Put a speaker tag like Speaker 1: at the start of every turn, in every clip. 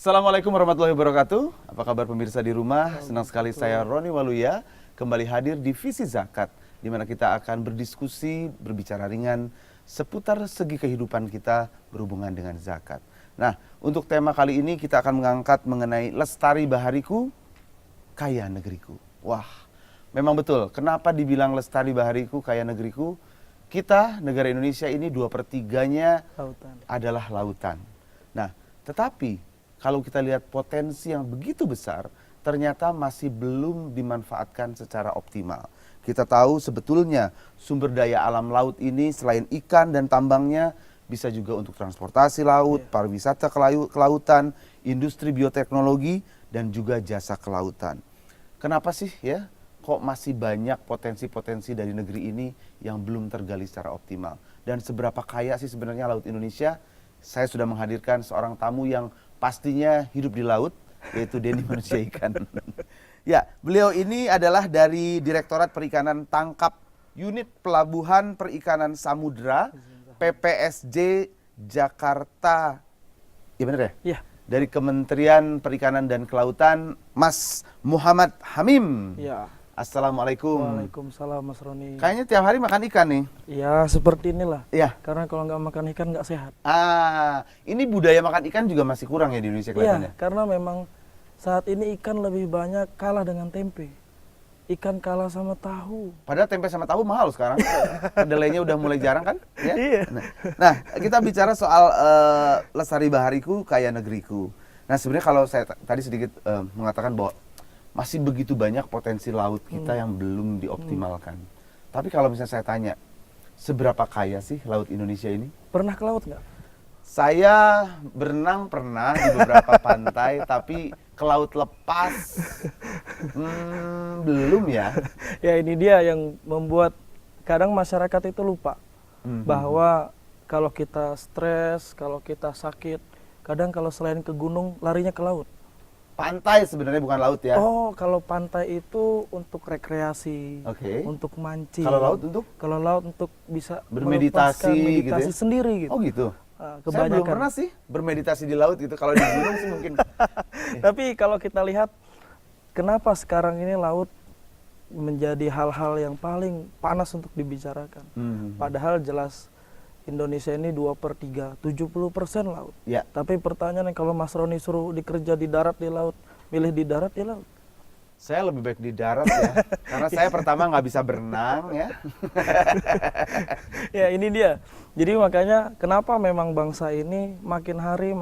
Speaker 1: Assalamualaikum warahmatullahi wabarakatuh. Apa kabar pemirsa di rumah? Senang sekali saya Roni Waluya kembali hadir di Visi Zakat, di mana kita akan berdiskusi, berbicara ringan seputar segi kehidupan kita berhubungan dengan zakat. Nah, untuk tema kali ini kita akan mengangkat mengenai Lestari Bahariku, Kaya Negeriku. Wah, memang betul. Kenapa dibilang Lestari Bahariku, Kaya Negeriku? Kita, negara Indonesia ini 2/3-nya adalah lautan. Nah, tetapi kalau kita lihat potensi yang begitu besar, ternyata masih belum dimanfaatkan secara optimal. Kita tahu sebetulnya sumber daya alam laut ini selain ikan dan tambangnya, bisa juga untuk transportasi laut, pariwisata kelautan, industri bioteknologi, dan juga jasa kelautan. Kenapa sih ya, kok masih banyak potensi-potensi dari negeri ini yang belum tergali secara optimal? Dan seberapa kaya sih sebenarnya laut Indonesia? Saya sudah menghadirkan seorang tamu yang pastinya hidup di laut, yaitu Denny Manusia Ikan. Ya, beliau ini adalah dari Direktorat Perikanan Tangkap Unit Pelabuhan Perikanan Samudra PPSJ Jakarta. Iya benar ya?
Speaker 2: Iya.
Speaker 1: Dari Kementerian Perikanan dan Kelautan, Mas Muhammad Hamim.
Speaker 2: Iya.
Speaker 1: Assalamualaikum.
Speaker 2: Waalaikumsalam Mas Roni.
Speaker 1: Kayaknya tiap hari makan ikan nih.
Speaker 2: Ya seperti inilah.
Speaker 1: Iya.
Speaker 2: Karena kalau nggak makan ikan nggak sehat.
Speaker 1: Ini budaya makan ikan juga masih kurang ya di Indonesia kelihatannya.
Speaker 2: Iya, karena memang saat ini ikan lebih banyak kalah dengan tempe. Ikan kalah sama tahu.
Speaker 1: Padahal tempe sama tahu mahal sekarang. Kedelainya udah mulai jarang kan? Ya?
Speaker 2: Iya.
Speaker 1: Nah, kita bicara soal Lestari Bahariku, Kaya Negeriku. Nah, sebenarnya kalau saya tadi sedikit mengatakan bahwa masih begitu banyak potensi laut kita yang belum dioptimalkan. Tapi kalau misalnya saya tanya, seberapa kaya sih laut Indonesia ini?
Speaker 2: Pernah ke laut nggak?
Speaker 1: Saya berenang pernah di beberapa pantai, tapi ke laut lepas belum ya.
Speaker 2: Ya ini dia yang membuat kadang masyarakat itu lupa bahwa kalau kita stres, kalau kita sakit, kadang kalau selain ke gunung larinya ke laut.
Speaker 1: Pantai sebenarnya bukan laut ya.
Speaker 2: Oh, kalau pantai itu untuk rekreasi, untuk mancing.
Speaker 1: Kalau laut untuk?
Speaker 2: Kalau laut untuk bisa
Speaker 1: bermeditasi gitu ya?
Speaker 2: Sendiri gitu.
Speaker 1: Oh gitu.
Speaker 2: Kebanyakan.
Speaker 1: Saya belum pernah sih bermeditasi di laut gitu. Kalau di gunung sih mungkin.
Speaker 2: Tapi kalau kita lihat, kenapa sekarang ini laut menjadi hal-hal yang paling panas untuk dibicarakan. Padahal jelas Indonesia ini 2/3, 70% laut.
Speaker 1: Ya.
Speaker 2: Tapi pertanyaannya kalau Mas Roni suruh dikerja di darat, di laut, milih di darat, di laut?
Speaker 1: Saya lebih baik di darat ya, karena saya pertama nggak bisa berenang ya.
Speaker 2: Ya ini dia. Jadi makanya kenapa memang bangsa ini makin hari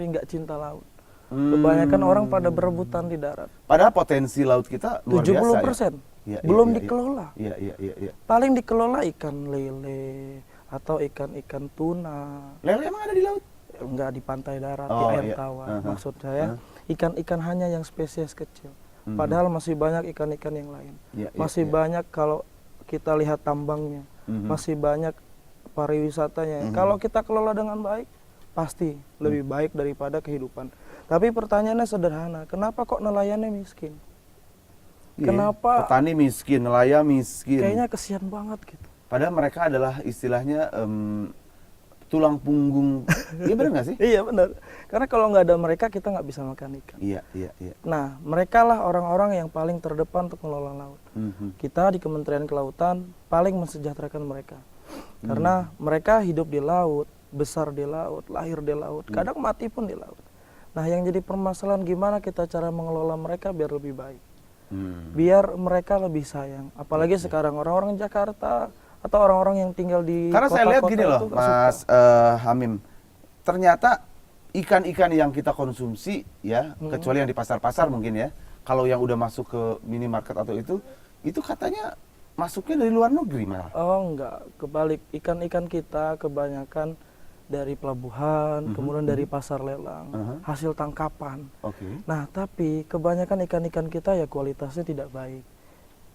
Speaker 2: nggak cinta laut. Kebanyakan orang pada berebutan di darat.
Speaker 1: Padahal potensi laut kita luar
Speaker 2: 70%
Speaker 1: biasa ya?
Speaker 2: belum dikelola.
Speaker 1: Iya.
Speaker 2: Paling dikelola ikan lele atau ikan tuna.
Speaker 1: Lele emang ada di laut?
Speaker 2: Enggak, di pantai darat, di
Speaker 1: Oh,
Speaker 2: air
Speaker 1: iya.
Speaker 2: tawar. Maksud saya ikan-ikan hanya yang spesies kecil. Padahal masih banyak ikan-ikan yang lain. Masih banyak kalau kita lihat tambangnya. Masih banyak pariwisatanya. Kalau kita kelola dengan baik, pasti lebih baik daripada kehidupan. Tapi pertanyaannya sederhana, kenapa kok nelayannya miskin? Kenapa?
Speaker 1: Petani miskin, nelayan miskin.
Speaker 2: Kayaknya kesian banget gitu.
Speaker 1: Padahal mereka adalah istilahnya tulang punggung. Iya benar nggak sih?
Speaker 2: Iya benar. Karena kalau nggak ada mereka kita nggak bisa makan ikan.
Speaker 1: Iya.
Speaker 2: Nah, mereka lah orang-orang yang paling terdepan untuk mengelola laut. Kita di Kementerian Kelautan paling mensejahterakan mereka. Karena mereka hidup di laut, besar di laut, lahir di laut, kadang mati pun di laut. Nah, yang jadi permasalahan gimana kita cara mengelola mereka biar lebih baik. Biar mereka lebih sayang. Apalagi sekarang orang-orang Jakarta atau orang-orang yang tinggal di
Speaker 1: karena
Speaker 2: kota-kota,
Speaker 1: saya lihat gini loh,
Speaker 2: itu
Speaker 1: Mas Hamim, ternyata ikan-ikan yang kita konsumsi ya, kecuali yang di pasar-pasar mungkin ya, kalau yang udah masuk ke minimarket atau itu katanya masuknya dari luar negeri malah.
Speaker 2: Oh enggak, kebalik. Ikan-ikan kita kebanyakan dari pelabuhan, kemudian dari pasar lelang, hasil tangkapan. Nah, tapi kebanyakan ikan-ikan kita ya kualitasnya tidak baik.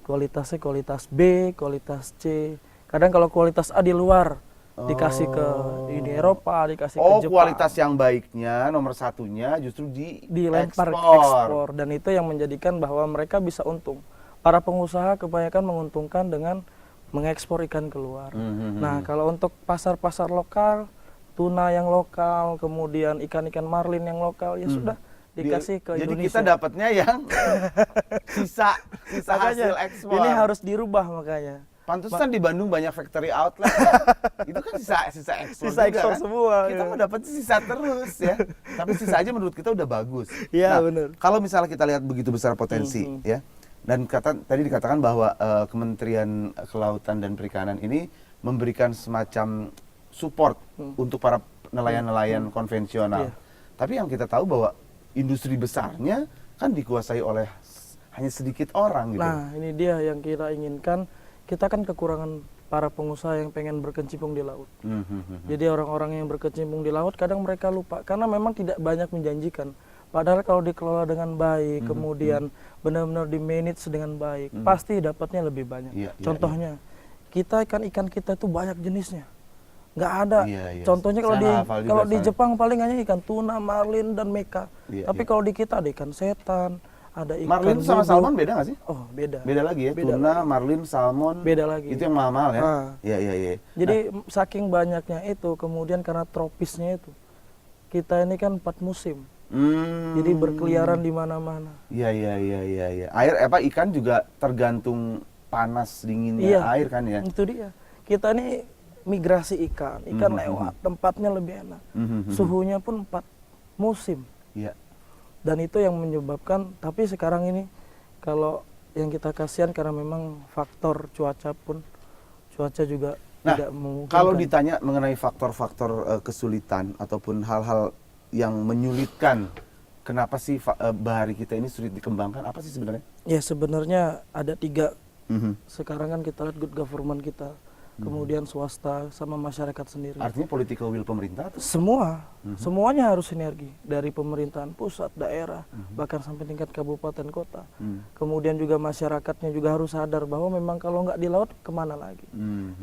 Speaker 2: Kualitasnya kualitas B, kualitas C. Kadang kalau kualitas A di luar, dikasih ke Uni Eropa, dikasih ke Jepang.
Speaker 1: Kualitas yang baiknya, nomor satunya justru
Speaker 2: dilempar ekspor. Dan itu yang menjadikan bahwa mereka bisa untung. Para pengusaha kebanyakan menguntungkan dengan mengekspor ikan keluar. Nah, kalau untuk pasar-pasar lokal, tuna yang lokal, kemudian ikan-ikan marlin yang lokal, ya sudah dikasih ke
Speaker 1: Jadi
Speaker 2: Indonesia.
Speaker 1: kita dapatnya yang sisa
Speaker 2: Makanya,
Speaker 1: hasil ekspor.
Speaker 2: ini harus dirubah makanya.
Speaker 1: Pantesan di Bandung banyak factory outlet. Itu kan sisa ekspor
Speaker 2: Sisa
Speaker 1: juga,
Speaker 2: ekspor
Speaker 1: kan?
Speaker 2: semua.
Speaker 1: Kita
Speaker 2: ya.
Speaker 1: mah dapat sisa terus ya. Tapi sisa aja menurut kita udah bagus.
Speaker 2: Iya,
Speaker 1: Nah,
Speaker 2: benar.
Speaker 1: kalau misalnya kita lihat begitu besar potensi ya. Dan tadi dikatakan bahwa Kementerian Kelautan dan Perikanan ini memberikan semacam support untuk para nelayan-nelayan konvensional.
Speaker 2: Iya.
Speaker 1: Tapi yang kita tahu bahwa industri besarnya kan dikuasai oleh hanya sedikit orang gitu.
Speaker 2: Nah, ini dia yang kita inginkan. Kita kan kekurangan para pengusaha yang pengen berkecimpung di laut. Jadi orang-orang yang berkecimpung di laut kadang mereka lupa karena memang tidak banyak menjanjikan. Padahal kalau dikelola dengan baik, kemudian benar-benar di manage dengan baik, pasti dapatnya lebih banyak.
Speaker 1: Iya,
Speaker 2: Contohnya, kita ikan kita itu banyak jenisnya. Nggak ada.
Speaker 1: Iya.
Speaker 2: Contohnya kalau
Speaker 1: Saya hafal juga
Speaker 2: di
Speaker 1: soalnya.
Speaker 2: Jepang paling hanya ikan tuna, marlin dan meka.
Speaker 1: Iya,
Speaker 2: Tapi kalau di kita ada ikan setan, ada ikan
Speaker 1: Marlin sama
Speaker 2: bubuk.
Speaker 1: salmon beda nggak sih?
Speaker 2: Oh, beda.
Speaker 1: Beda lagi ya,
Speaker 2: Beda
Speaker 1: tuna, marlin, salmon.
Speaker 2: Beda lagi.
Speaker 1: Itu yang mahal ya.
Speaker 2: Ah.
Speaker 1: Iya.
Speaker 2: Jadi saking banyaknya itu, kemudian karena tropisnya itu, kita ini kan 4 musim. Jadi berkeliaran di mana-mana.
Speaker 1: Iya. Ikan juga tergantung panas dinginnya air kan ya.
Speaker 2: Itu dia. Kita ini migrasi ikan lewat, tempatnya lebih enak. Suhunya pun 4 musim.
Speaker 1: Iya.
Speaker 2: Dan itu yang menyebabkan, tapi sekarang ini kalau yang kita kasihan karena memang faktor cuaca juga tidak memungkinkan.
Speaker 1: Kalau ditanya mengenai faktor-faktor kesulitan ataupun hal-hal yang menyulitkan, kenapa sih bahari kita ini sulit dikembangkan? Apa sih sebenarnya?
Speaker 2: Ya sebenarnya ada 3. Sekarang kan kita lihat good government kita, kemudian swasta sama masyarakat sendiri.
Speaker 1: Artinya political will pemerintah?
Speaker 2: Semuanya harus sinergi dari pemerintahan pusat, daerah, bahkan sampai tingkat kabupaten kota. Kemudian juga masyarakatnya juga harus sadar bahwa memang kalau nggak di laut kemana lagi.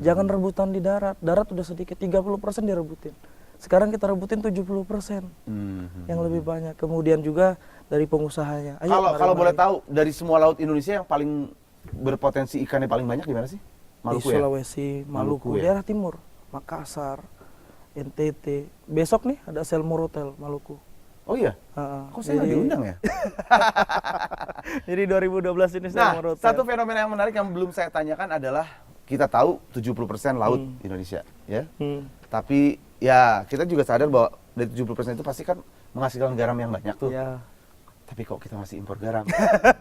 Speaker 2: Jangan rebutan di darat udah sedikit, 30% direbutin. Sekarang kita rebutin 70% yang lebih banyak. Kemudian juga dari pengusahanya.
Speaker 1: Kalau boleh tahu dari semua laut Indonesia yang paling berpotensi ikannya paling banyak di mana sih?
Speaker 2: di
Speaker 1: Maluku
Speaker 2: Sulawesi, Maluku,
Speaker 1: ya?
Speaker 2: daerah timur, Makassar, NTT. Besok nih ada Selmur Hotel Maluku.
Speaker 1: Oh iya? Kok saya nggak diundang ya?
Speaker 2: Jadi 2012 ini
Speaker 1: Nah,
Speaker 2: Selmur Hotel.
Speaker 1: satu fenomena yang menarik yang belum saya tanyakan adalah kita tahu 70% laut Indonesia, ya. Tapi ya kita juga sadar bahwa dari 70% itu pasti kan menghasilkan garam yang banyak tuh.
Speaker 2: Ya.
Speaker 1: Tapi kok kita masih impor garam?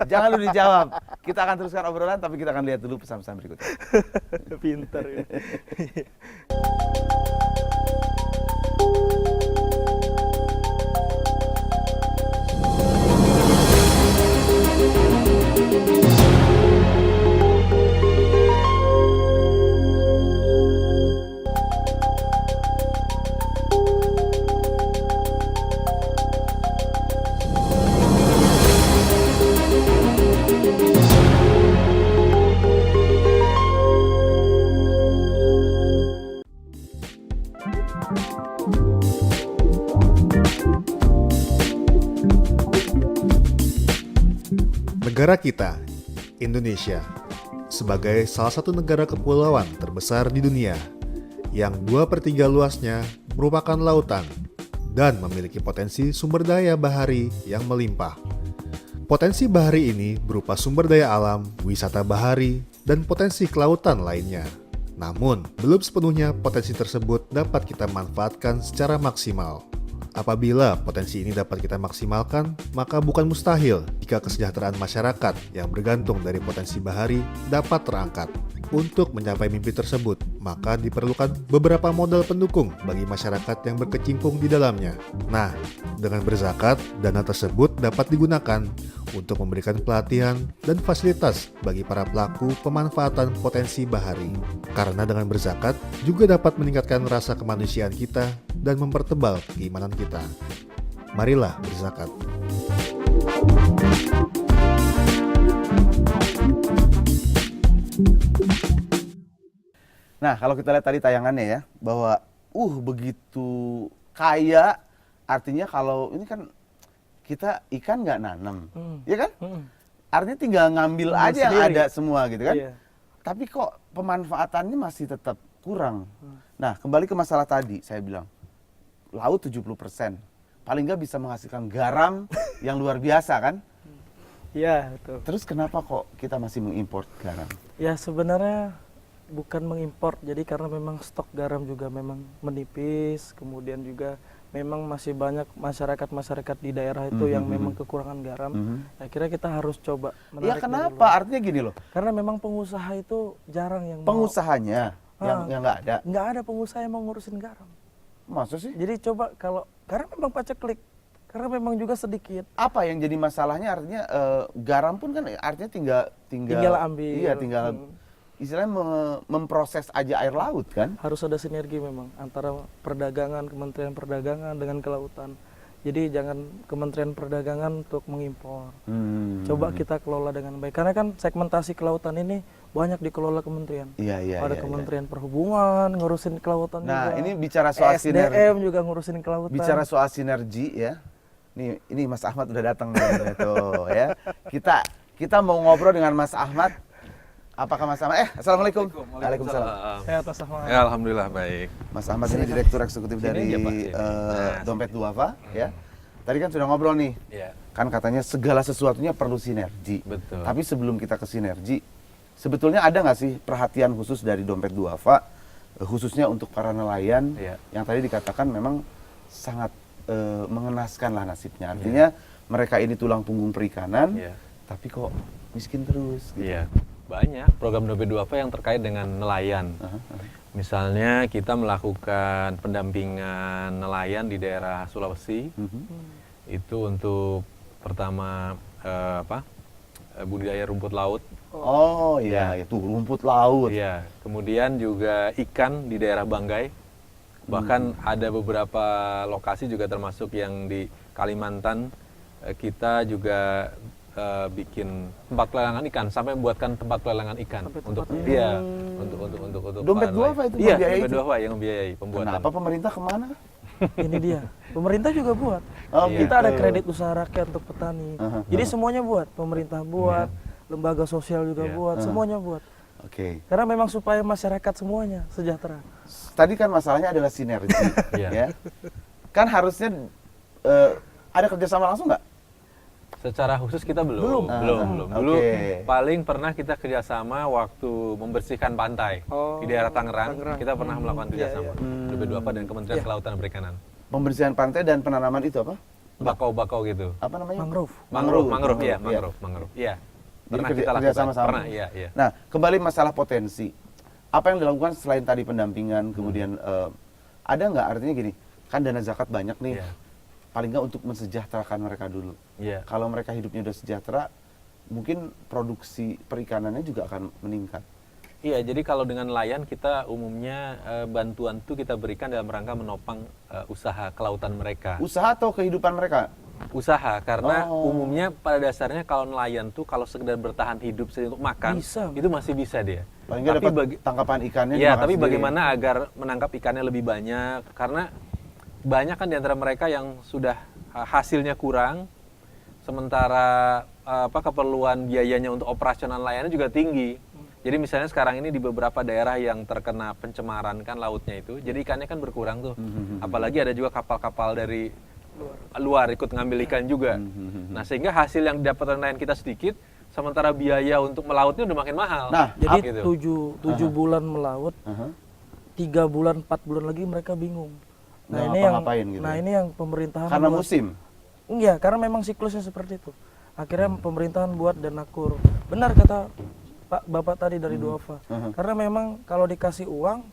Speaker 1: Jangan dulu dijawab. Kita akan teruskan obrolan, tapi kita akan lihat dulu pesan-pesan berikutnya.
Speaker 2: Pinter ya.
Speaker 3: Negara kita, Indonesia, sebagai salah satu negara kepulauan terbesar di dunia, yang 2/3 luasnya merupakan lautan dan memiliki potensi sumber daya bahari yang melimpah. Potensi bahari ini berupa sumber daya alam, wisata bahari, dan potensi kelautan lainnya. Namun, belum sepenuhnya potensi tersebut dapat kita manfaatkan secara maksimal. Apabila potensi ini dapat kita maksimalkan, maka bukan mustahil jika kesejahteraan masyarakat yang bergantung dari potensi bahari dapat terangkat. Untuk mencapai mimpi tersebut, maka diperlukan beberapa modal pendukung bagi masyarakat yang berkecimpung di dalamnya. Nah, dengan berzakat, dana tersebut dapat digunakan untuk memberikan pelatihan dan fasilitas bagi para pelaku pemanfaatan potensi bahari. Karena dengan berzakat juga dapat meningkatkan rasa kemanusiaan kita dan mempertebal keimanan kita. Marilah berzakat.
Speaker 1: Nah, kalau kita lihat tadi tayangannya ya, bahwa begitu kaya, artinya kalau ini kan kita ikan nggak nanam, ya kan? Artinya tinggal ngambil aja yang
Speaker 2: sendiri.
Speaker 1: ada semua gitu kan?
Speaker 2: Iya.
Speaker 1: Tapi kok pemanfaatannya masih tetap kurang. Nah, kembali ke masalah tadi, saya bilang, laut 70%. Paling nggak bisa menghasilkan garam yang luar biasa kan?
Speaker 2: Iya, betul.
Speaker 1: Terus kenapa kok kita masih mengimpor garam?
Speaker 2: Ya sebenarnya bukan mengimpor, jadi karena memang stok garam juga memang menipis, kemudian juga memang masih banyak masyarakat di daerah itu yang memang kekurangan garam. Akhirnya kita harus coba
Speaker 1: Ya
Speaker 2: menarik dari
Speaker 1: kenapa?
Speaker 2: luar.
Speaker 1: Artinya gini loh,
Speaker 2: Karena memang pengusaha itu jarang yang mau.
Speaker 1: pengusahanya yang nggak ada.
Speaker 2: Nggak ada pengusaha yang mau ngurusin garam.
Speaker 1: Masa sih?
Speaker 2: Jadi coba karena memang paceklik, karena memang juga sedikit.
Speaker 1: Apa yang jadi masalahnya? Artinya garam pun kan artinya
Speaker 2: Tinggal ambil.
Speaker 1: Iya, tinggal istilahnya memproses aja air laut kan?
Speaker 2: Harus ada sinergi memang antara perdagangan, Kementerian Perdagangan dengan kelautan. Jadi jangan Kementerian Perdagangan untuk mengimpor. Coba kita kelola dengan baik. Karena kan segmentasi kelautan ini banyak dikelola kementerian.
Speaker 1: Iya.
Speaker 2: Ada Kementerian Perhubungan ngurusin kelautan
Speaker 1: Nah,
Speaker 2: juga.
Speaker 1: ini bicara soal
Speaker 2: SDM juga ngurusin kelautan.
Speaker 1: Bicara soal sinergi ya. Ini Mas Ahmad udah datang nih tuh ya. Kita mau ngobrol dengan Mas Ahmad. Apakah Mas Ahmad? Assalamualaikum. Waalaikumsalam.
Speaker 2: Sehat Mas Ahmad.
Speaker 4: Ya, alhamdulillah baik.
Speaker 1: Mas Ahmad ini Direktur Eksekutif dari
Speaker 4: aja, Pak. Nah,
Speaker 1: Dompet Duafa ya. Tadi kan sudah ngobrol nih.
Speaker 4: Ya,
Speaker 1: Kan katanya segala sesuatunya perlu sinergi.
Speaker 4: betul.
Speaker 1: Tapi sebelum kita ke sinergi, sebetulnya ada nggak sih perhatian khusus dari Dompet Duafa, khususnya untuk para nelayan
Speaker 4: Iya.
Speaker 1: yang tadi dikatakan memang sangat mengenaskan lah nasibnya. Artinya mereka ini tulang punggung perikanan,
Speaker 4: Iya.
Speaker 1: tapi kok miskin terus. Gitu.
Speaker 4: Iya, banyak program Dompet Duafa yang terkait dengan nelayan. Misalnya kita melakukan pendampingan nelayan di daerah Sulawesi. Itu untuk pertama budidaya rumput laut.
Speaker 1: Oh iya, itu rumput laut.
Speaker 4: Iya, kemudian juga ikan di daerah Banggai. Bahkan ada beberapa lokasi juga termasuk yang di Kalimantan, kita juga bikin tempat pelelangan ikan, sampai membuatkan tempat pelelangan ikan untuk
Speaker 1: Dompet
Speaker 4: para
Speaker 1: Duafa
Speaker 4: nelayan.
Speaker 1: itu
Speaker 4: Iya,
Speaker 1: membiayai
Speaker 4: Dompet
Speaker 1: itu?
Speaker 4: Duafa yang membiayai pembuatan.
Speaker 1: Kenapa pemerintah kemana?
Speaker 2: Ini dia. Pemerintah juga buat.
Speaker 1: Oh,
Speaker 4: Iya.
Speaker 2: Kita ada kredit usaha rakyat untuk petani. Jadi semuanya buat. Pemerintah buat, lembaga sosial juga
Speaker 4: Iya.
Speaker 2: buat, semuanya buat.
Speaker 1: Oke.
Speaker 2: Karena memang supaya masyarakat semuanya sejahtera.
Speaker 1: Tadi kan masalahnya adalah sinergi,
Speaker 4: Iya.
Speaker 1: ya. Kan harusnya ada kerjasama langsung nggak?
Speaker 4: Secara khusus kita
Speaker 2: Belum.
Speaker 4: belum. Dulu
Speaker 1: Oke.
Speaker 4: paling pernah kita kerjasama waktu membersihkan pantai
Speaker 2: Oh,
Speaker 4: di daerah Tangerang.
Speaker 2: Tangerang.
Speaker 4: Kita pernah melakukan kerjasama. Dompet Duafa dan Kementerian
Speaker 2: Iya.
Speaker 4: Kelautan dan Perikanan.
Speaker 1: Pembersihan pantai dan penanaman itu apa?
Speaker 4: Bakau-bakau gitu.
Speaker 1: Apa namanya?
Speaker 2: Mangrove.
Speaker 4: Mangrove,
Speaker 1: Iya.
Speaker 4: mangrove. Iya.
Speaker 1: Jadi
Speaker 4: Pernah
Speaker 1: kerja-
Speaker 4: kita lakukan.
Speaker 1: kerjasama-sama.
Speaker 4: Pernah, iya.
Speaker 1: Nah, kembali masalah potensi. Apa yang dilakukan selain tadi pendampingan, kemudian ada nggak artinya gini? Kan dana zakat banyak nih.
Speaker 4: Iya.
Speaker 1: Paling nggak untuk mensejahterakan mereka dulu.
Speaker 4: Iya.
Speaker 1: Kalau mereka hidupnya udah sejahtera, mungkin produksi perikanannya juga akan meningkat.
Speaker 4: Iya, jadi kalau dengan nelayan kita umumnya bantuan itu kita berikan dalam rangka menopang usaha kelautan mereka.
Speaker 1: Usaha atau kehidupan mereka?
Speaker 4: Usaha, karena
Speaker 1: Oh.
Speaker 4: umumnya pada dasarnya kalau nelayan tuh kalau sekedar bertahan hidup saja untuk makan,
Speaker 2: Bisa.
Speaker 4: itu masih bisa dia.
Speaker 1: Paling nggak dapat tangkapan ikannya.
Speaker 4: Ya,
Speaker 1: dimakan
Speaker 4: tapi
Speaker 1: sendiri.
Speaker 4: bagaimana agar menangkap ikannya lebih banyak? Karena banyak kan di antara mereka yang sudah hasilnya kurang, sementara keperluan biayanya untuk operasional nelayannya juga tinggi. Jadi misalnya sekarang ini di beberapa daerah yang terkena pencemaran kan lautnya itu, jadi ikannya kan berkurang tuh. Apalagi ada juga kapal-kapal dari luar ikut ngambil ikan juga. Nah, sehingga hasil yang didapat nelayan kita sedikit, sementara biaya untuk melautnya udah makin mahal.
Speaker 1: Nah,
Speaker 2: Jadi
Speaker 4: gitu.
Speaker 2: 7 bulan melaut, 3 bulan, 4 bulan lagi mereka bingung.
Speaker 1: Nggak
Speaker 2: ini yang
Speaker 1: ngapa-ngapain gitu ya?
Speaker 2: ini yang pemerintahan
Speaker 1: Karena
Speaker 2: buat.
Speaker 1: musim.
Speaker 2: Iya, karena memang siklusnya seperti itu. Akhirnya pemerintahan buat Danakur. Benar kata Pak Bapak tadi dari Duafa. Karena memang kalau dikasih uang,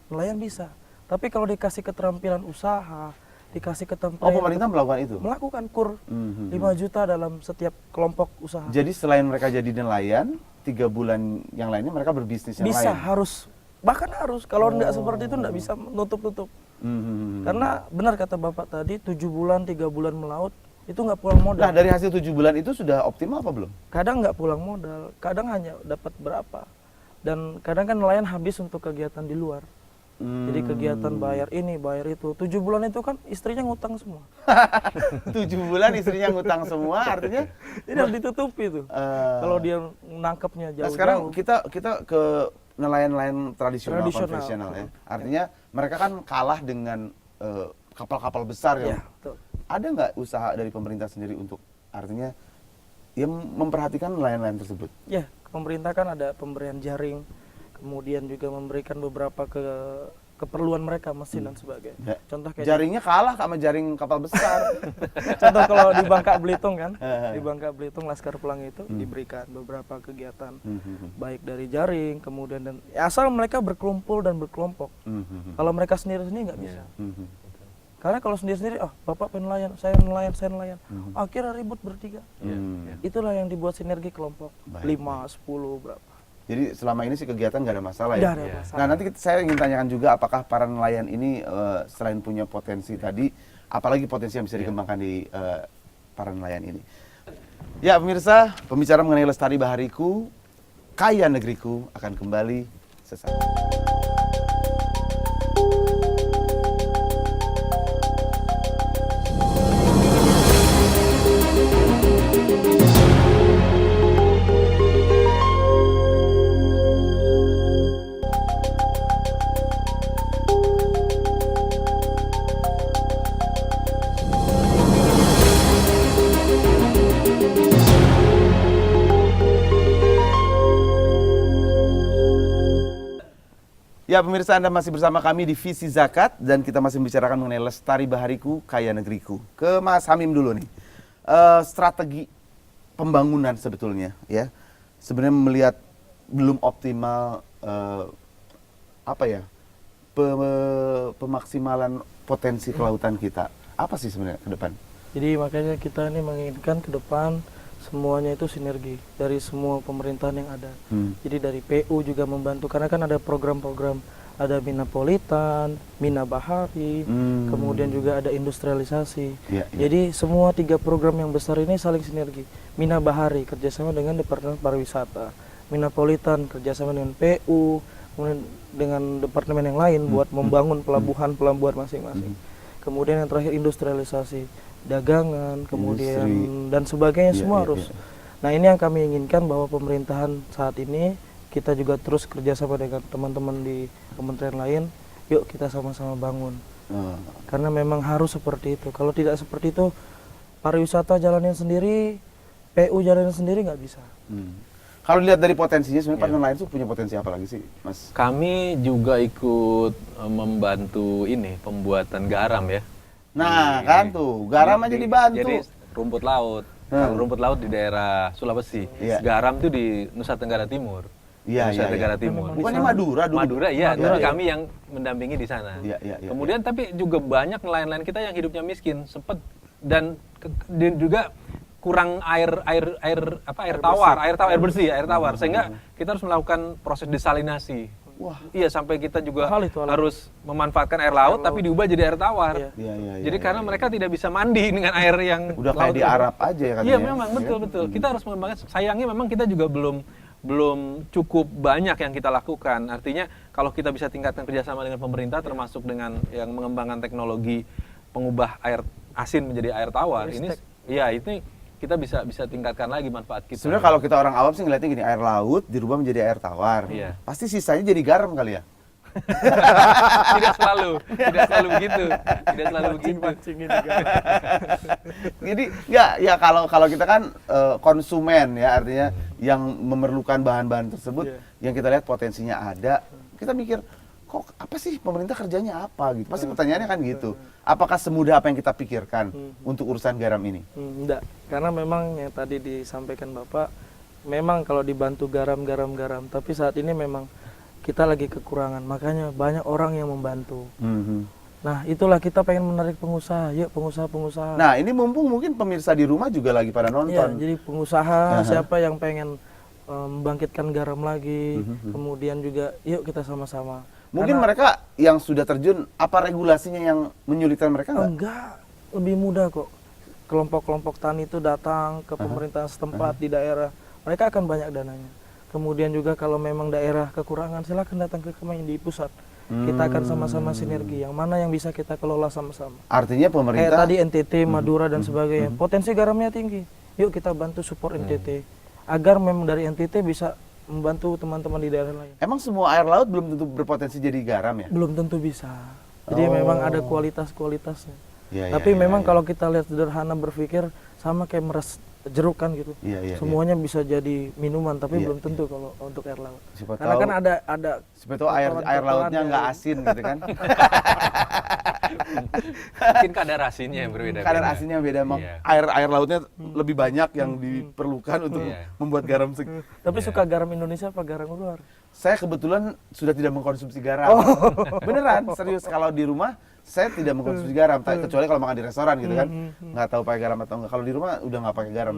Speaker 2: nelayan bisa. Tapi kalau dikasih keterampilan usaha, dikasih
Speaker 1: Oh,
Speaker 2: keterampilan
Speaker 1: pemerintah melakukan itu?
Speaker 2: melakukan kur 5 juta dalam setiap kelompok usaha.
Speaker 1: Jadi selain mereka jadi nelayan, 3 bulan yang lainnya mereka berbisnis yang
Speaker 2: Bisa,
Speaker 1: lain?
Speaker 2: harus. Bahkan harus. Kalau enggak seperti itu enggak bisa nutup-tutup. Karena benar kata Bapak tadi, 7 bulan, 3 bulan melaut, itu nggak pulang modal.
Speaker 1: Nah, dari hasil 7 bulan itu sudah optimal apa belum?
Speaker 2: Kadang nggak pulang modal, kadang hanya dapat berapa. Dan kadang kan nelayan habis untuk kegiatan di luar. Jadi kegiatan bayar ini, bayar itu. 7 bulan itu kan istrinya ngutang semua.
Speaker 1: 7 bulan istrinya ngutang semua, artinya
Speaker 2: Ini harus ditutupi tuh. Kalau dia nangkepnya
Speaker 1: nah,
Speaker 2: jauh-jauh.
Speaker 1: sekarang kita ke nelayan-nelayan tradisional,
Speaker 2: Tradisional.
Speaker 1: konvensional ya. Artinya mereka kan kalah dengan kapal-kapal besar ya.
Speaker 2: Ya, betul.
Speaker 1: Ada nggak usaha dari pemerintah sendiri untuk artinya ya memperhatikan nelayan-nelayan tersebut?
Speaker 2: Ya, pemerintah kan ada pemberian jaring, kemudian juga memberikan beberapa keperluan mereka, mesin dan sebagainya.
Speaker 1: Ya.
Speaker 2: Contoh kayak
Speaker 1: Jaringnya kalah sama jaring kapal besar.
Speaker 2: contoh kalau di Bangka Belitung kan, di Bangka Belitung Laskar Pelangi itu diberikan beberapa kegiatan, baik dari jaring, kemudian dan ya, asal mereka berkelompok dan berkelompok. Kalau mereka sendiri-sendiri nggak bisa. Karena kalau sendiri-sendiri, bapak penelayan, saya nelayan, akhirnya ribut bertiga. Itulah yang dibuat sinergi kelompok,
Speaker 1: Baik,
Speaker 2: 5, 10, berapa.
Speaker 1: Jadi selama ini sih kegiatan nggak ada masalah ya?
Speaker 2: Nggak ada masalah.
Speaker 1: Nah nanti saya ingin tanyakan juga apakah para nelayan ini selain punya potensi tadi, apalagi potensi yang bisa dikembangkan di para nelayan ini. Ya pemirsa, pembicara mengenai Lestari Bahariku, Kaya Negeriku akan kembali sesaat. Ya pemirsa, Anda masih bersama kami di Visi Zakat dan kita masih membicarakan mengenai Lestari Bahariku, Kaya Negeriku. Ke Mas Hamim dulu nih. Strategi pembangunan sebetulnya ya. Sebenarnya melihat belum optimal pemaksimalan potensi kelautan kita. Apa sih sebenarnya ke depan?
Speaker 2: Jadi makanya kita ini menginginkan ke depan semuanya itu sinergi dari semua pemerintahan yang ada. Jadi dari PU juga membantu karena kan ada program-program, ada Mina Politan, Mina Bahari, kemudian juga ada industrialisasi. Jadi semua 3 program yang besar ini saling sinergi. Mina Bahari kerjasama dengan Departemen Pariwisata, Mina Politan kerjasama dengan PU, kemudian dengan departemen yang lain buat membangun pelabuhan-pelabuhan masing-masing. Kemudian yang terakhir industrialisasi, dagangan, kemudian dan sebagainya semua harus. Nah ini yang kami inginkan bahwa pemerintahan saat ini kita juga terus kerjasama dengan teman-teman di kementerian lain. Yuk kita sama-sama bangun. Karena memang harus seperti itu. Kalau tidak seperti itu, pariwisata jalanin sendiri, PU jalanin sendiri nggak bisa.
Speaker 1: Kalau dilihat dari potensinya, sebenarnya para nelayan itu punya potensi apa lagi sih, Mas?
Speaker 4: Kami juga ikut membantu ini pembuatan garam ya.
Speaker 1: Nah kan tuh, garam aja dibantu.
Speaker 4: Jadi rumput laut. Kalau rumput laut di daerah Sulawesi, garam itu di Nusa Tenggara Timur. Nusa Tenggara Timur.
Speaker 1: Bukannya Madura dulu?
Speaker 4: Madura, iya. Tapi kami yang mendampingi di sana. Kemudian tapi juga banyak nelayan-nelayan kita yang hidupnya miskin, sempet dan juga kurang air tawar, sehingga kita harus melakukan proses desalinasi.
Speaker 1: Wah.
Speaker 4: Iya, sampai kita juga harus memanfaatkan air laut tapi diubah jadi air tawar. Jadi karena mereka tidak bisa mandi dengan air yang
Speaker 1: udah kayak di Arab aja ya kan.
Speaker 4: Iya, memang betul. Kita harus mengembangkan. Sayangnya memang kita juga belum cukup banyak yang kita lakukan. Artinya kalau kita bisa tingkatkan kerjasama dengan pemerintah, termasuk dengan yang mengembangkan teknologi pengubah air asin menjadi air tawar, ini kita bisa tingkatkan lagi manfaat kita.
Speaker 1: Sebenarnya kalau kita orang awam sih ngeliatnya gini, air laut dirubah menjadi air tawar. Pasti sisanya jadi garam kali ya?
Speaker 4: Tidak selalu begitu.
Speaker 1: Jadi ya kalau kita kan konsumen ya, artinya yang memerlukan bahan-bahan tersebut, yang kita lihat potensinya ada, kita mikir kok apa sih pemerintah kerjanya apa gitu. Pasti pertanyaannya kan gitu. Apakah semudah apa yang kita pikirkan untuk urusan garam ini?
Speaker 2: Enggak, karena memang yang tadi disampaikan Bapak, memang kalau dibantu garam, tapi saat ini memang kita lagi kekurangan, makanya banyak orang yang membantu. Nah itulah kita pengen menarik pengusaha, yuk pengusaha.
Speaker 1: Nah ini mumpung mungkin pemirsa di rumah juga lagi pada nonton.
Speaker 2: Ya, jadi pengusaha siapa yang pengen membangkitkan garam lagi, kemudian juga yuk kita sama-sama.
Speaker 1: Mungkin mereka yang sudah terjun, apa regulasinya yang menyulitkan mereka nggak?
Speaker 2: Enggak, lebih mudah kok. Kelompok-kelompok tani itu datang ke pemerintahan setempat di daerah, mereka akan banyak dananya. Kemudian juga kalau memang daerah kekurangan, silakan datang ke kami di pusat. Kita akan sama-sama sinergi, yang mana yang bisa kita kelola sama-sama.
Speaker 1: Artinya pemerintah...
Speaker 2: Kayak tadi NTT, Madura dan sebagainya, potensi garamnya tinggi. Yuk kita bantu support NTT, agar memang dari NTT bisa membantu teman-teman di daerah lain.
Speaker 1: Emang semua air laut belum tentu berpotensi jadi garam ya?
Speaker 2: Belum tentu bisa. Jadi memang ada kualitas-kualitasnya.
Speaker 1: Iya,
Speaker 2: Tapi memang
Speaker 1: iya.
Speaker 2: kalau kita lihat sederhana berpikir sama kayak meres jeruk kan gitu.
Speaker 1: Iya.
Speaker 2: Semuanya bisa jadi minuman, tapi
Speaker 1: Iya,
Speaker 2: belum tentu kalau untuk air laut.
Speaker 1: Siapa
Speaker 2: Karena
Speaker 1: tahu-
Speaker 2: kan ada
Speaker 1: Siapa tahu air lautnya
Speaker 2: kotoran
Speaker 1: nggak
Speaker 2: yang-
Speaker 1: asin gitu kan.
Speaker 4: Mungkin kadar asinnya yang berbeda.
Speaker 1: Kadar asinnya beda.
Speaker 4: Iya.
Speaker 1: Air lautnya lebih banyak yang diperlukan untuk
Speaker 4: Iya.
Speaker 1: membuat garam.
Speaker 2: Tapi
Speaker 4: Iya.
Speaker 2: suka garam Indonesia apa garam luar?
Speaker 1: Saya kebetulan sudah tidak mengkonsumsi garam. Beneran, serius. Kalau di rumah saya tidak mengkonsumsi garam, kecuali kalau makan di restoran gitu kan. Nggak tahu pakai garam atau enggak. Kalau di rumah udah nggak pakai garam.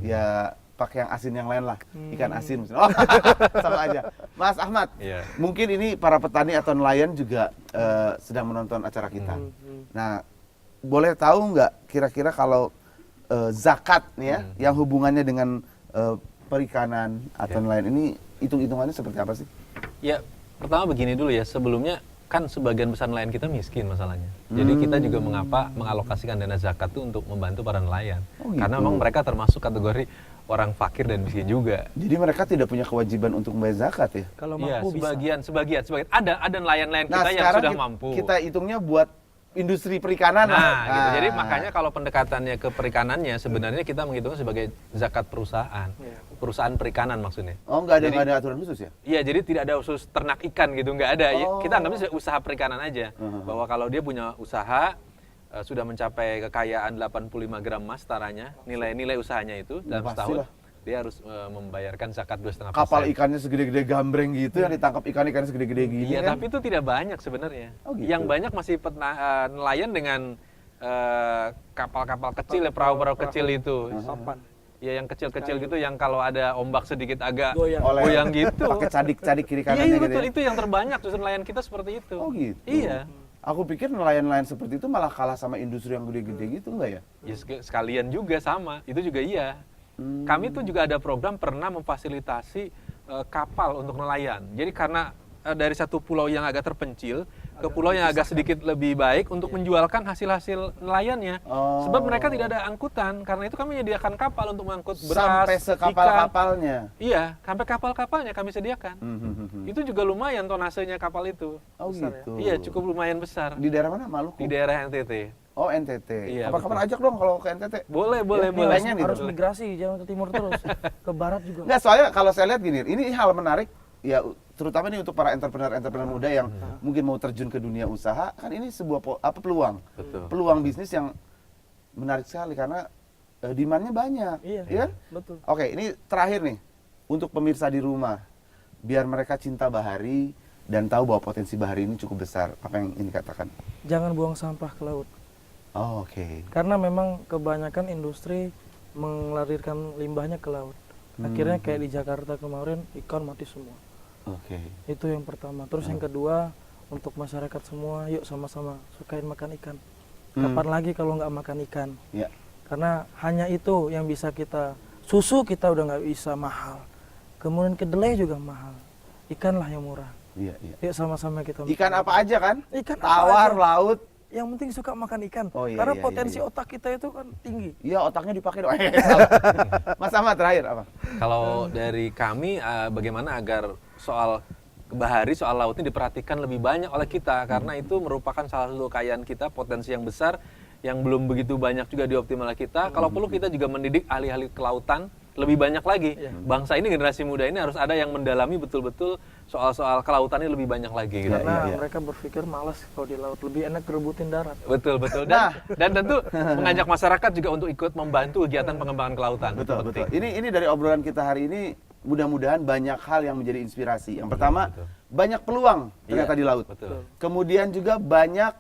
Speaker 1: Ya pakai yang asin yang lain lah. Ikan asin misalnya. Oh, sama aja. Mas Ahmad,
Speaker 4: Iya.
Speaker 1: mungkin ini para petani atau nelayan juga sedang menonton acara kita. Nah, boleh tahu nggak kira-kira kalau zakat nih ya, yang hubungannya dengan perikanan atau nelayan ini hitung-hitungannya seperti apa sih?
Speaker 4: Ya, pertama begini dulu ya, sebelumnya kan sebagian besar nelayan kita miskin masalahnya. Jadi kita juga mengapa mengalokasikan dana zakat itu untuk membantu para nelayan.
Speaker 1: Oh, gitu.
Speaker 4: Karena memang mereka termasuk kategori orang fakir dan miskin juga.
Speaker 1: Jadi mereka tidak punya kewajiban untuk membayar zakat ya?
Speaker 2: Kalau
Speaker 4: Iya,
Speaker 2: mampu bisa.
Speaker 4: sebagian. Ada nelayan-nelayan
Speaker 1: Nah,
Speaker 4: kita yang
Speaker 1: sekarang
Speaker 4: sudah mampu.
Speaker 1: kita hitungnya buat industri perikanan lah.
Speaker 4: Nah, gitu.
Speaker 1: Ah.
Speaker 4: Jadi makanya kalau pendekatannya ke perikanannya sebenarnya kita menghitungnya sebagai zakat perusahaan.
Speaker 2: Iya.
Speaker 4: Perusahaan perikanan maksudnya.
Speaker 1: Oh, nggak
Speaker 4: Jadi-
Speaker 1: ada aturan khusus ya?
Speaker 4: Iya, jadi tidak ada khusus ternak ikan gitu, nggak ada.
Speaker 1: Oh.
Speaker 4: Kita anggapnya sebagai usaha perikanan aja. Bahwa kalau dia punya usaha, sudah mencapai kekayaan 85 gram emas setaranya, nilai usahanya itu dalam
Speaker 1: pastilah.
Speaker 4: setahun, dia harus membayarkan zakat 2,5%.
Speaker 1: Kapal ikannya segede-gede gambreng gitu yang ditangkap ikan segede-gede gini
Speaker 4: Iya,
Speaker 1: kan?
Speaker 4: tapi itu tidak banyak sebenarnya.
Speaker 1: Oh, gitu.
Speaker 4: Yang banyak masih nelayan dengan kapal-kapal kecil, ya, perahu-perahu kecil itu.
Speaker 2: Papan.
Speaker 4: Ya, yang kecil-kecil gitu, yang kalau ada ombak sedikit agak
Speaker 2: Goyang.
Speaker 4: goyang gitu.
Speaker 1: Pakai cadik-cadik kiri
Speaker 4: Iya,
Speaker 1: kanannya
Speaker 4: iya
Speaker 1: gitu
Speaker 4: betul,
Speaker 1: ya?
Speaker 4: itu yang terbanyak justru nelayan kita seperti itu.
Speaker 1: Oh gitu?
Speaker 4: Iya.
Speaker 1: Aku pikir nelayan-nelayan seperti itu malah kalah sama industri yang gede-gede gitu enggak ya?
Speaker 4: Ya sekalian juga sama, itu juga iya. Kami tuh juga ada program pernah memfasilitasi kapal untuk nelayan. Jadi karena dari satu pulau yang agak terpencil ke pulau yang agak sedikit lebih baik untuk menjualkan hasil-hasil nelayannya.
Speaker 1: Oh.
Speaker 4: Sebab mereka tidak ada angkutan, karena itu kami menyediakan kapal untuk mengangkut beras,
Speaker 1: Sampai
Speaker 4: ikan.
Speaker 1: sekapal-kapalnya.
Speaker 4: Iya, sampai kapal-kapalnya kami sediakan.
Speaker 1: Hmm.
Speaker 4: Itu juga lumayan tonasenya kapal itu.
Speaker 1: Oh
Speaker 2: Besar ya?
Speaker 1: gitu.
Speaker 4: Iya, cukup lumayan besar.
Speaker 1: Di daerah mana? Maluku?
Speaker 4: Di daerah NTT.
Speaker 1: Oh NTT.
Speaker 4: Iya,
Speaker 1: Kapan-kapan
Speaker 4: betul.
Speaker 1: ajak dong kalau ke NTT.
Speaker 4: Boleh.
Speaker 1: nilainya nih,
Speaker 2: Harus
Speaker 1: Bro.
Speaker 2: migrasi jangan ke timur terus, ke barat juga.
Speaker 1: Enggak, soalnya kalau saya lihat gini, ini hal menarik ya, terutama nih untuk para entrepreneur muda yang mungkin mau terjun ke dunia usaha, kan ini sebuah peluang.
Speaker 4: Betul.
Speaker 1: Peluang bisnis yang menarik sekali karena demand-nya banyak.
Speaker 2: Iya,
Speaker 1: Iya kan?
Speaker 2: betul.
Speaker 1: Oke, ini terakhir nih untuk pemirsa di rumah, biar mereka cinta bahari dan tahu bahwa potensi bahari ini cukup besar. Apa yang ini katakan?
Speaker 2: Jangan buang sampah ke laut.
Speaker 1: Oh, oke.
Speaker 2: Karena memang kebanyakan industri mengalirkan limbahnya ke laut. Akhirnya kayak di Jakarta kemarin ikan mati semua.
Speaker 1: Oke.
Speaker 2: Itu yang pertama. Terus yang kedua, untuk masyarakat semua, yuk sama-sama sukain makan ikan. Kapan lagi kalau nggak makan ikan?
Speaker 1: Ya.
Speaker 2: Karena hanya itu yang bisa kita, susu kita udah nggak bisa mahal. Kemudian kedelai juga mahal. Ikanlah yang murah.
Speaker 1: Iya, iya.
Speaker 2: Yuk sama-sama kita
Speaker 1: Ikan
Speaker 2: makan
Speaker 1: apa aja kan?
Speaker 2: Ikan apa
Speaker 1: Tawar,
Speaker 2: aja.
Speaker 1: laut.
Speaker 2: Yang penting suka makan ikan.
Speaker 1: Oh, iya,
Speaker 2: Karena
Speaker 1: iya,
Speaker 2: potensi
Speaker 1: iya.
Speaker 2: otak kita itu kan tinggi.
Speaker 1: Iya, otaknya dipakai dong. Salah. Mas Ahmad terakhir apa?
Speaker 4: Kalau dari kami bagaimana agar soal bahari, soal laut ini diperhatikan lebih banyak oleh kita karena itu merupakan salah satu kekayaan kita, potensi yang besar yang belum begitu banyak juga dioptimal oleh kita. Kalau perlu kita juga mendidik ahli-ahli kelautan lebih banyak lagi. Bangsa ini, generasi muda ini harus ada yang mendalami betul-betul soal-soal kelautan ini lebih banyak lagi gitu.
Speaker 2: Karena
Speaker 1: iya.
Speaker 2: mereka berpikir malas kalau di laut, lebih enak rebutin darat.
Speaker 4: Betul. Dan tentu mengajak masyarakat juga untuk ikut membantu kegiatan pengembangan kelautan. Itu
Speaker 1: Betul.
Speaker 4: penting.
Speaker 1: Ini dari obrolan kita hari ini mudah-mudahan banyak hal yang menjadi inspirasi. Yang pertama,
Speaker 4: betul.
Speaker 1: banyak peluang ternyata
Speaker 4: Iya,
Speaker 1: di laut.
Speaker 4: betul.
Speaker 1: Kemudian juga banyak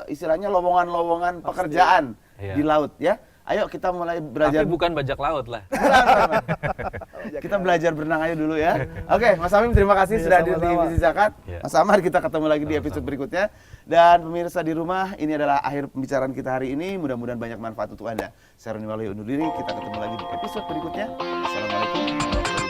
Speaker 1: istilahnya lowongan-lowongan pekerjaan
Speaker 4: Iya.
Speaker 1: di laut ya. Ayo kita mulai belajar.
Speaker 4: Tapi bukan bajak laut lah.
Speaker 1: Kita belajar berenang aja dulu ya. Oke, Mas Amim terima kasih
Speaker 2: Iya,
Speaker 1: sudah hadir di
Speaker 2: sama-sama.
Speaker 1: Visi Zakat.
Speaker 4: Iya.
Speaker 1: Mas Amar kita ketemu lagi di episode berikutnya. Dan pemirsa di rumah, ini adalah akhir pembicaraan kita hari ini. Mudah-mudahan banyak manfaat untuk Anda. Saya Roni Waluyo undur diri. Kita ketemu lagi di episode berikutnya. Assalamualaikum warahmatullahi wabarakatuh.